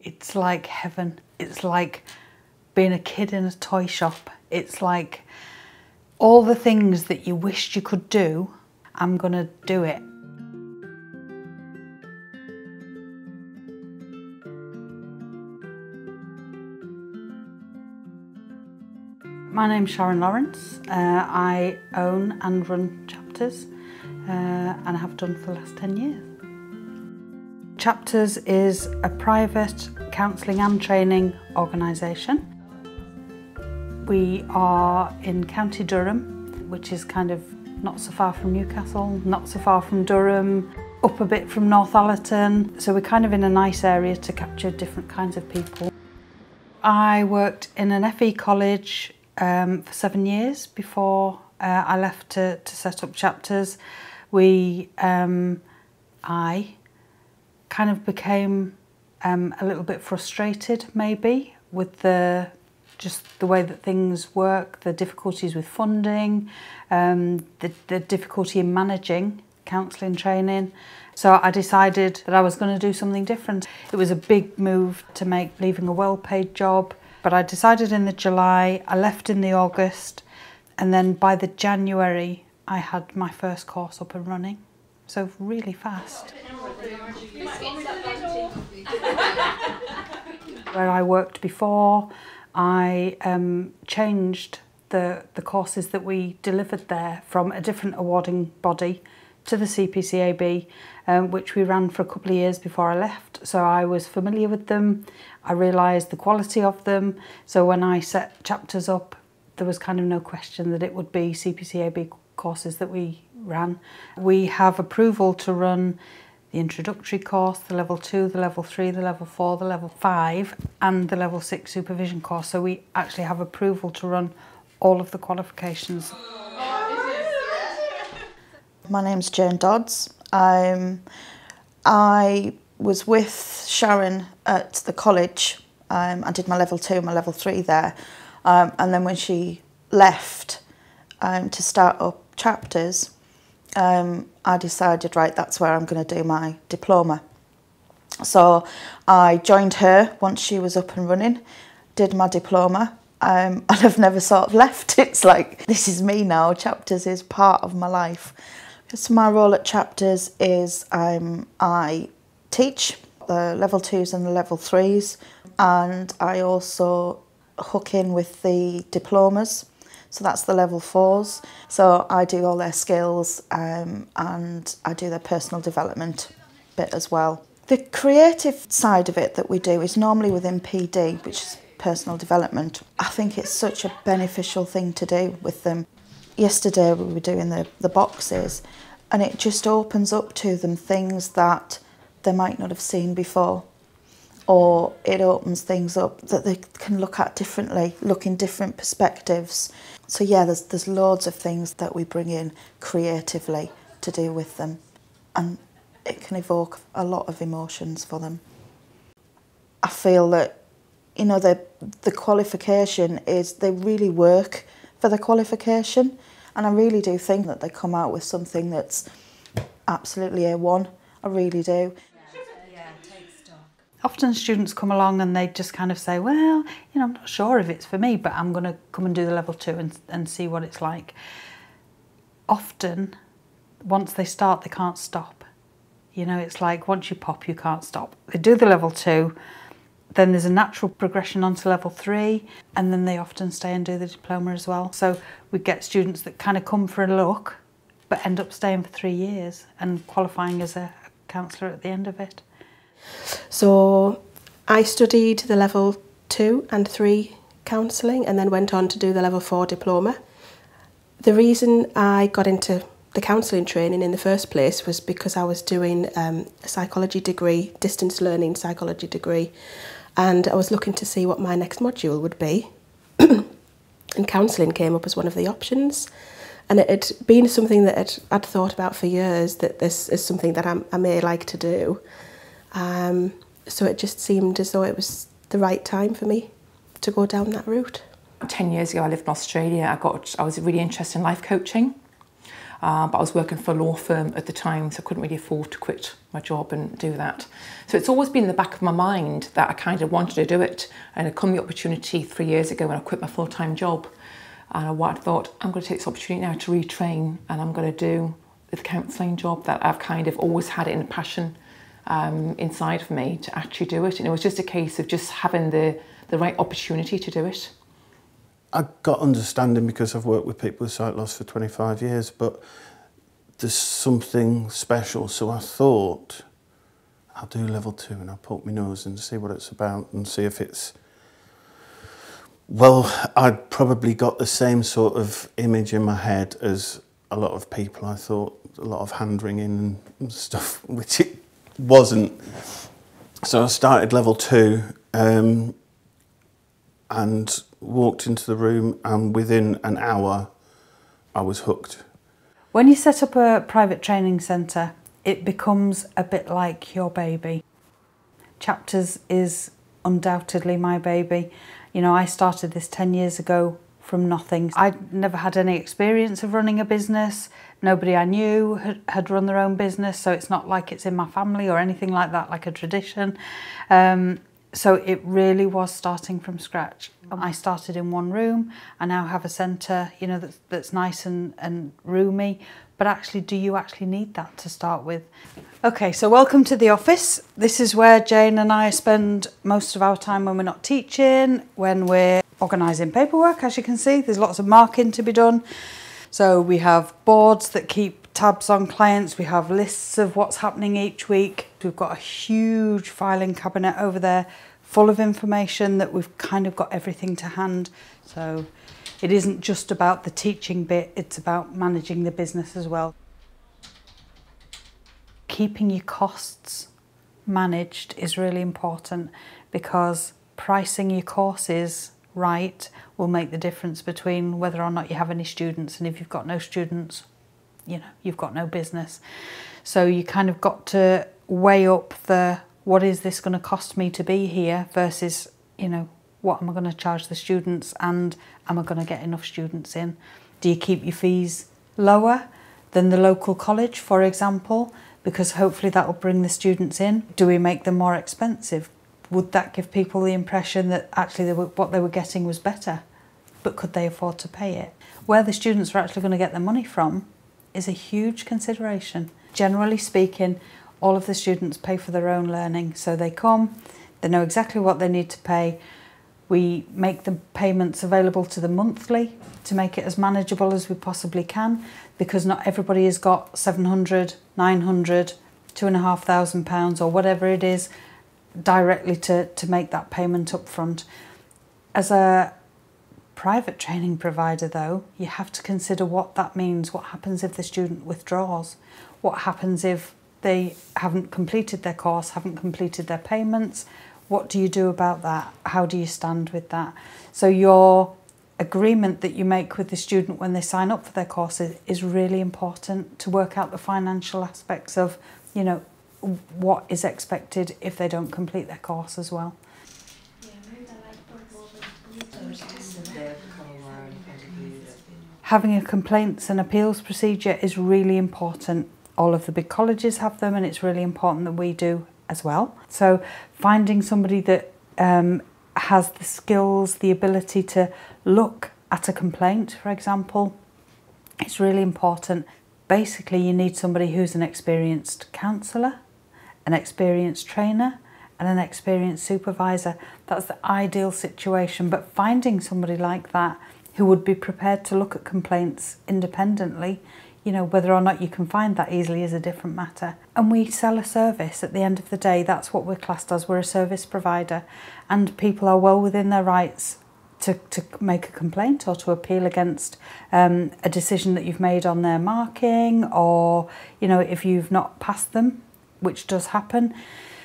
It's like heaven. It's like being a kid in a toy shop. It's like all the things that you wished you could do, I'm gonna do it. My name's Sharon Lawrence. I own and run Chapters and I have done for the last 10 years. Chapters is a private counselling and training organisation. We are in County Durham, which is kind of not so far from Newcastle, not so far from Durham, up a bit from Northallerton. So we're kind of in a nice area to capture different kinds of people. I worked in an FE college for 7 years before I left to set up Chapters. I kind of became a little bit frustrated maybe with just the way that things work, the difficulties with funding, the difficulty in managing counselling training. So I decided that I was going to do something different. It was a big move to make, leaving a well-paid job. But I decided in the July, I left in the August, and then by the January, I had my first course up and running. So really fast. Where I worked before, I changed the courses that we delivered there from a different awarding body to the CPCAB, which we ran for a couple of years before I left. So I was familiar with them. I realised the quality of them. So when I set Chapters up, there was kind of no question that it would be CPCAB courses that we ran. We have approval to run the introductory course, the level 2, the level 3, the level 4, the level 5 and the level 6 supervision course. So we actually have approval to run all of the qualifications. My name's Jane Dodds. I was with Sharon at the college. I did my level 2 and my level 3 there. And then when she left to start up Chapters, I decided, right, that's where I'm going to do my diploma. So I joined her once she was up and running, did my diploma, and I've never sort of left. It's like, this is me now. Chapters is part of my life. So my role at Chapters is I teach the level 2s and the level 3s, and I also hook in with the diplomas. So that's the level 4s. So I do all their skills and I do their personal development bit as well. The creative side of it that we do is normally within PD, which is personal development. I think it's such a beneficial thing to do with them. Yesterday we were doing the boxes, and it just opens up to them things that they might not have seen before. Or it opens things up that they can look at differently, look in different perspectives. So yeah, there's loads of things that we bring in creatively to do with them, and it can evoke a lot of emotions for them. I feel that, you know, the qualification is, they really work for the qualification, and I really do think that they come out with something that's absolutely A1. I really do. Often students come along and they just kind of say, well, you know, I'm not sure if it's for me, but I'm going to come and do the level 2 and see what it's like. Often, once they start, they can't stop. You know, it's like once you pop, you can't stop. They do the level 2, then there's a natural progression onto level 3, and then they often stay and do the diploma as well. So we get students that kind of come for a look, but end up staying for 3 years and qualifying as a counsellor at the end of it. So I studied the level 2 and 3 counselling and then went on to do the level 4 diploma. The reason I got into the counselling training in the first place was because I was doing a psychology degree, distance learning psychology degree, and I was looking to see what my next module would be. And counselling came up as one of the options. And it had been something that I'd thought about for years, that this is something that I may like to do. So it just seemed as though it was the right time for me to go down that route. 10 years ago I lived in Australia. I was really interested in life coaching. but I was working for a law firm at the time, so I couldn't really afford to quit my job and do that. So it's always been in the back of my mind that I kind of wanted to do it, and it come the opportunity 3 years ago when I quit my full-time job, and I thought, I'm going to take this opportunity now to retrain, and I'm going to do the counselling job that I've kind of always had it in a passion inside of me to actually do it. And it was just a case of just having the right opportunity to do it. I got understanding because I've worked with people with sight loss for 25 years, but there's something special. So I thought, I'll do level 2 and I'll poke my nose and see what it's about and see if it's... Well, I'd probably got the same sort of image in my head as a lot of people. I thought a lot of hand-wringing and stuff, which it wasn't. So I started level 2 and walked into the room, and within an hour I was hooked. When you set up a private training centre, it becomes a bit like your baby. Chapters is undoubtedly my baby. You know, I started this 10 years ago from nothing. I'd never had any experience of running a business. Nobody I knew had run their own business, so it's not like it's in my family or anything like that, like a tradition. So it really was starting from scratch. I started in one room. I now have a centre, you know, that's nice and roomy. But actually, do you actually need that to start with? Okay, so welcome to the office. This is where Jane and I spend most of our time when we're not teaching, when we're organising paperwork. As you can see, there's lots of marking to be done. So we have boards that keep tabs on clients. We have lists of what's happening each week. We've got a huge filing cabinet over there full of information that we've kind of got everything to hand. So it isn't just about the teaching bit, it's about managing the business as well. Keeping your costs managed is really important, because pricing your courses right will make the difference between whether or not you have any students, and if you've got no students, you know, you've got no business. So you kind of got to weigh up what is this going to cost me to be here versus, you know, what am I going to charge the students, and am I going to get enough students in? Do you keep your fees lower than the local college, for example, because hopefully that will bring the students in? Do we make them more expensive? Would that give people the impression that actually what they were getting was better, but could they afford to pay it? Where the students are actually going to get their money from is a huge consideration. Generally speaking, all of the students pay for their own learning, so they come, they know exactly what they need to pay. We make the payments available to them monthly to make it as manageable as we possibly can, because not everybody has got 700, 900, £2,500 or whatever it is directly to make that payment up front. As a private training provider though, you have to consider what that means. What happens if the student withdraws? What happens if they haven't completed their course, haven't completed their payments? What do you do about that? How do you stand with that? So your agreement that you make with the student when they sign up for their courses is really important to work out the financial aspects of, you know, what is expected if they don't complete their course as well. Having a complaints and appeals procedure is really important. All of the big colleges have them, and it's really important that we do as well. So finding somebody that has the skills, the ability to look at a complaint, for example, it's really important. Basically, you need somebody who's an experienced counsellor, an experienced trainer, and an experienced supervisor. That's the ideal situation, but finding somebody like that who would be prepared to look at complaints independently, you know, whether or not you can find that easily is a different matter. And we sell a service at the end of the day. That's what we're classed as. We're a service provider, and people are well within their rights to make a complaint or to appeal against a decision that you've made on their marking, or, you know, if you've not passed them, which does happen.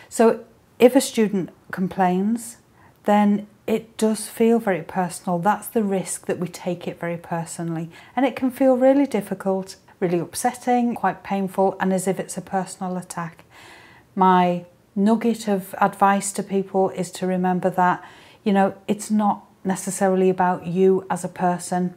So if a student complains, then it does feel very personal. That's the risk, that we take it very personally. And it can feel really difficult, really upsetting, quite painful, and as if it's a personal attack. My nugget of advice to people is to remember that, you know, it's not necessarily about you as a person.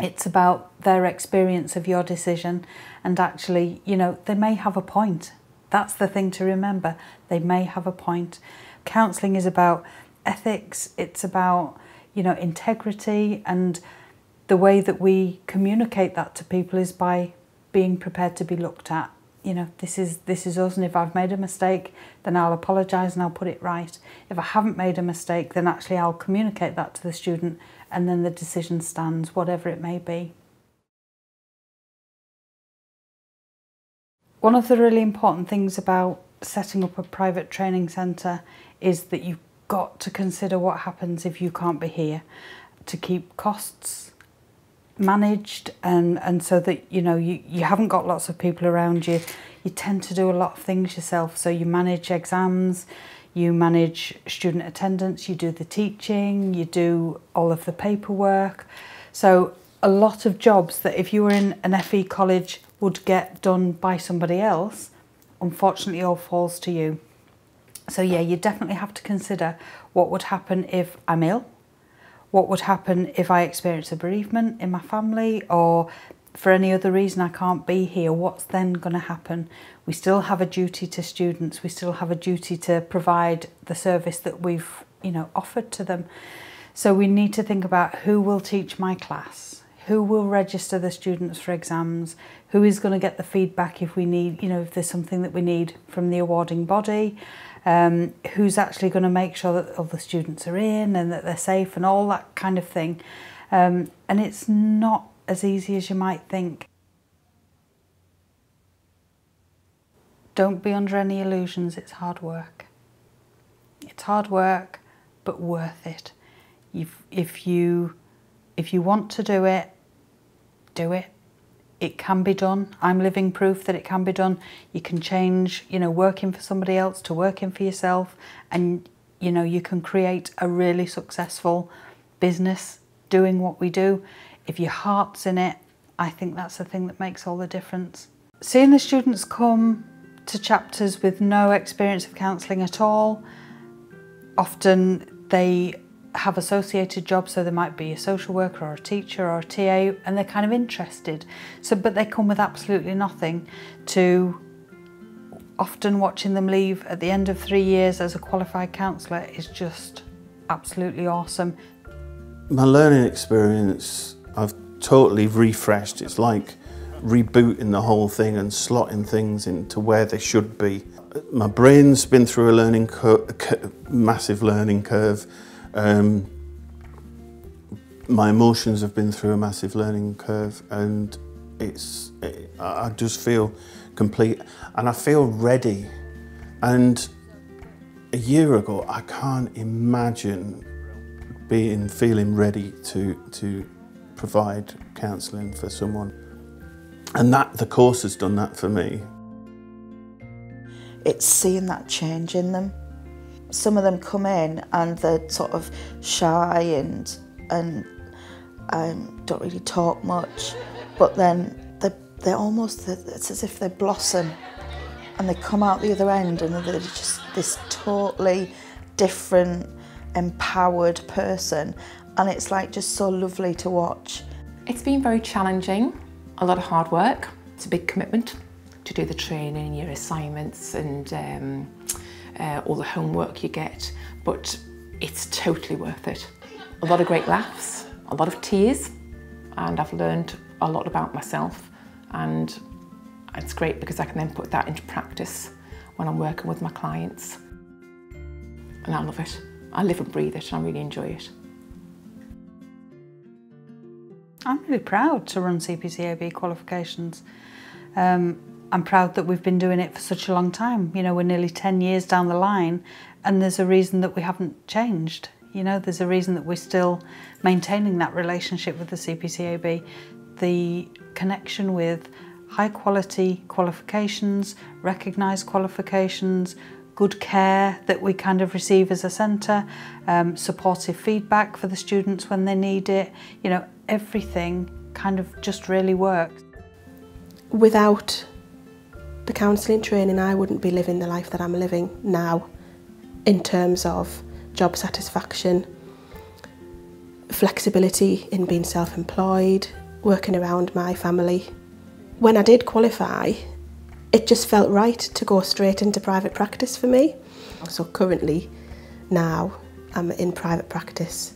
It's about their experience of your decision, and actually, you know, they may have a point. That's the thing to remember. They may have a point. Counselling is about ethics. It's about, you know, integrity, and the way that we communicate that to people is by being prepared to be looked at. You know, this is us, and if I've made a mistake, then I'll apologise and I'll put it right. If I haven't made a mistake, then actually I'll communicate that to the student, and then the decision stands, whatever it may be. One of the really important things about setting up a private training centre is that you've got to consider what happens if you can't be here, to keep costs managed, and so that, you know, you haven't got lots of people around you. You tend to do a lot of things yourself, so you manage exams, you manage student attendance, you do the teaching, you do all of the paperwork. So a lot of jobs that if you were in an FE college would get done by somebody else, unfortunately all falls to you. So yeah, you definitely have to consider what would happen if I'm ill, what would happen if I experience a bereavement in my family, or for any other reason I can't be here. What's then going to happen? We still have a duty to students. We still have a duty to provide the service that we've, you know, offered to them. So we need to think about who will teach my class, who will register the students for exams, who is going to get the feedback if we need, you know, if there's something that we need from the awarding body, who's actually going to make sure that all the students are in and that they're safe and all that kind of thing. And it's not as easy as you might think. Don't be under any illusions, it's hard work. It's hard work, but worth it. If you want to do it, do it. It can be done. I'm living proof that it can be done. You can change, you know, working for somebody else to working for yourself, and, you know, you can create a really successful business doing what we do. If your heart's in it, I think that's the thing that makes all the difference. Seeing the students come to chapters with no experience of counselling at all, often they have associated jobs, so they might be a social worker or a teacher or a TA, and they're kind of interested. So, but they come with absolutely nothing, to often watching them leave at the end of 3 years as a qualified counsellor is just absolutely awesome. My learning experience, I've totally refreshed. It's like rebooting the whole thing and slotting things into where they should be. My brain's been through a massive learning curve. My emotions have been through a massive learning curve, and I just feel complete, and I feel ready. And a year ago, I can't imagine feeling ready to provide counselling for someone, and the course has done that for me. It's seeing that change in them. Some of them come in and they're sort of shy and don't really talk much, but then they're almost, it's as if they blossom and they come out the other end and they're just this totally different, empowered person, and it's like just so lovely to watch. It's been very challenging, a lot of hard work. It's a big commitment to do the training, your assignments and all the homework you get, but it's totally worth it. A lot of great laughs, a lot of tears, and I've learned a lot about myself, and it's great because I can then put that into practice when I'm working with my clients. And I love it. I live and breathe it, and I really enjoy it. I'm really proud to run CPCAB qualifications. I'm proud that we've been doing it for such a long time. You know, we're nearly 10 years down the line, and there's a reason that we haven't changed. You know, there's a reason that we're still maintaining that relationship with the CPCAB. The connection with high quality qualifications, recognised qualifications, good care that we kind of receive as a centre, supportive feedback for the students when they need it. You know, everything kind of just really works. Without the counselling training, I wouldn't be living the life that I'm living now, in terms of job satisfaction, flexibility in being self-employed, working around my family. When I did qualify, it just felt right to go straight into private practice for me. So currently, now, I'm in private practice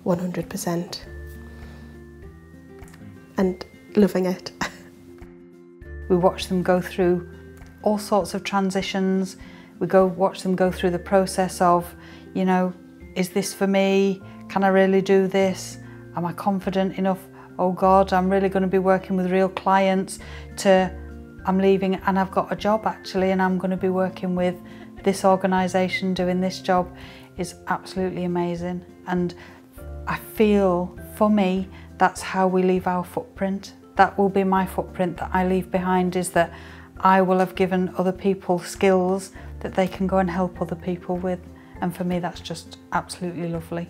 100% and loving it. We watch them go through all sorts of transitions. We watch them go through the process of, you know, is this for me? Can I really do this? Am I confident enough? Oh God, I'm really going to be working with real clients, to I'm leaving and I've got a job actually, and I'm going to be working with this organisation doing this job. Is absolutely amazing. And I feel, for me, that's how we leave our footprint. That will be my footprint that I leave behind, is that I will have given other people skills that they can go and help other people with. And for me, that's just absolutely lovely.